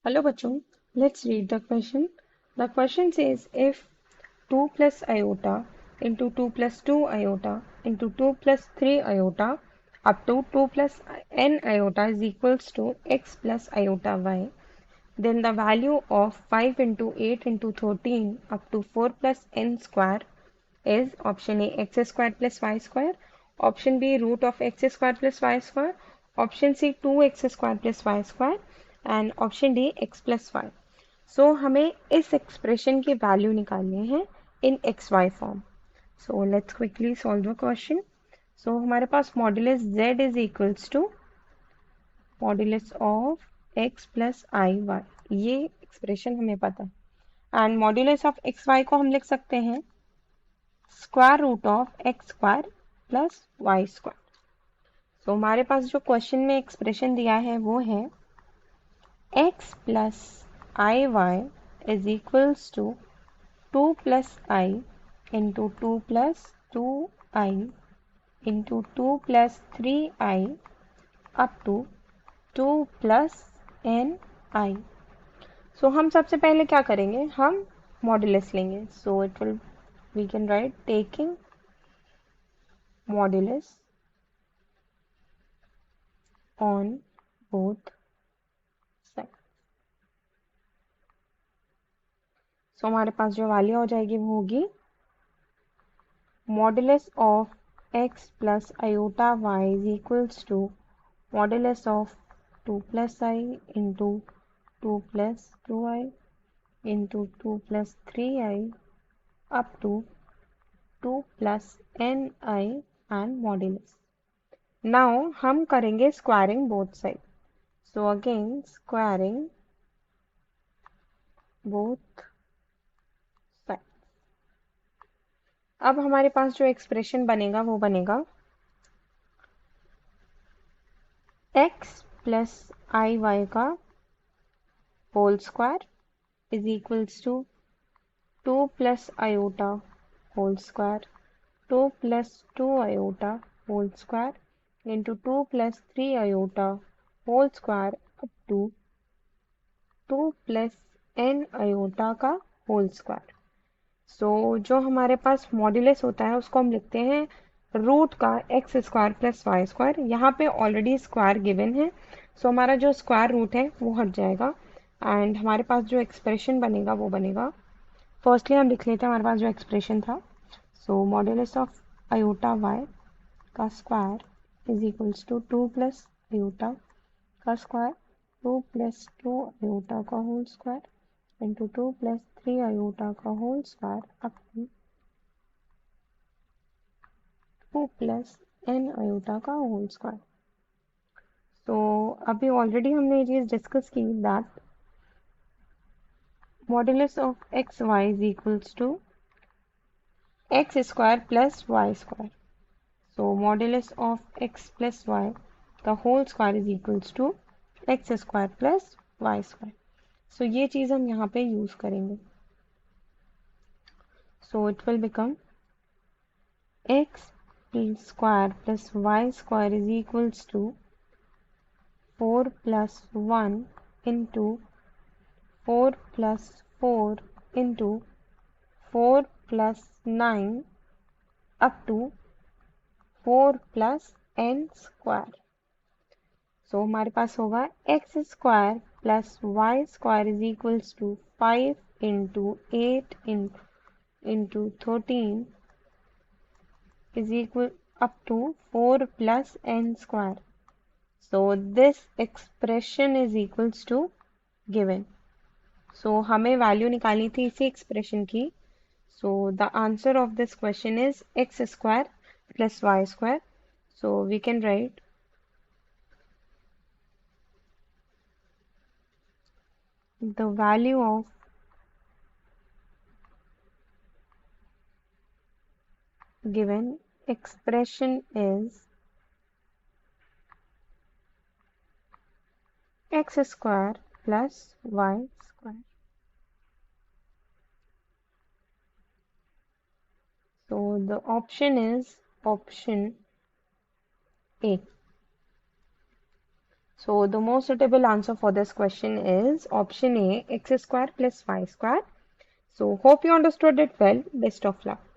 Hello, bachon. Let's read the question. The question says if 2 plus iota into 2 plus 2 iota into 2 plus 3 iota up to 2 plus n iota is equals to x plus iota y, then the value of 5 into 8 into 13 up to 4 plus n square is option A x square plus y square, option B root of x square plus y square, option C 2x square plus y square and option D X plus Y. So हमें इस expression की value निकालनी है in X Y form. So let's quickly solve the question. So हमारे पास modulus z is equals to modulus of x plus I Y, ये expression हमें पता है। And modulus of X Y को हम लिख सकते हैं square root of X square plus Y square. So हमारे पास जो क्वेश्चन में एक्सप्रेशन दिया है वो है x plus iy is equals to 2 plus I into 2 plus 2i into 2 plus 3i up to 2 plus ni। सो हम सबसे पहले क्या करेंगे, हम मॉड्यूलस लेंगे। So it will we can write taking modulus on both side. So हमारे पास जो वैल्यू हो जाएगी वो होगी modulus of x plus iota y is equals to modulus of 2 plus I into 2 plus 2i into 2 plus 3i up to 2 plus ni and modulus. Now हम करेंगे squaring both sides. So again squaring both sides. अब हमारे पास जो expression बनेगा वो बनेगा x plus आई y का whole square is equals to 2 plus iota whole square 2 plus 2 iota whole square into 2 plus 3 iota whole square up to 2 plus n iota का whole square. सो जो हमारे पास मॉड्यूलस होता है उसको हम लिखते हैं रूट का x square plus Y square. यहाँ पे ऑलरेडी स्क्वायर गिवन है, सो हमारा जो स्क्वायर रूट है वो हट जाएगा एंड हमारे पास जो एक्सप्रेशन बनेगा वो बनेगा, फर्स्टली हम लिख लेते हैं हमारे पास जो एक्सप्रेशन था। So modulus of iota Y का square is equals to 2 plus iota का स्क्वायर 2 प्लस 2 आयोटा का whole square into 2 plus 3 iota का whole square up to 2 plus N iota का होल स्क्वायर। तो अभी ऑलरेडी हमने ये चीज डिस्कस की that modulus of X Y is equals to X square plus Y square. So modulus of X plus Y का whole square is equals to X square plus Y square. So ये चीज हम यहाँ पे use करेंगे। So it will become x square plus y square is equals to 4 plus 1 into 4 plus 4 into 4 plus 9 up to 4 plus n square। So हमारे पास होगा x square plus Y square is equals to 5 into 8 into 13 is equal up to 4 plus n square. So this expression is equals to given. So हमें value निकालनी थी इसी expression की। So the answer of this question is x square plus y square. So we can write the value of given expression is x square plus y square. So the option is option A. So the most suitable answer for this question is option A, x square plus y square. So hope you understood it well. Best of luck.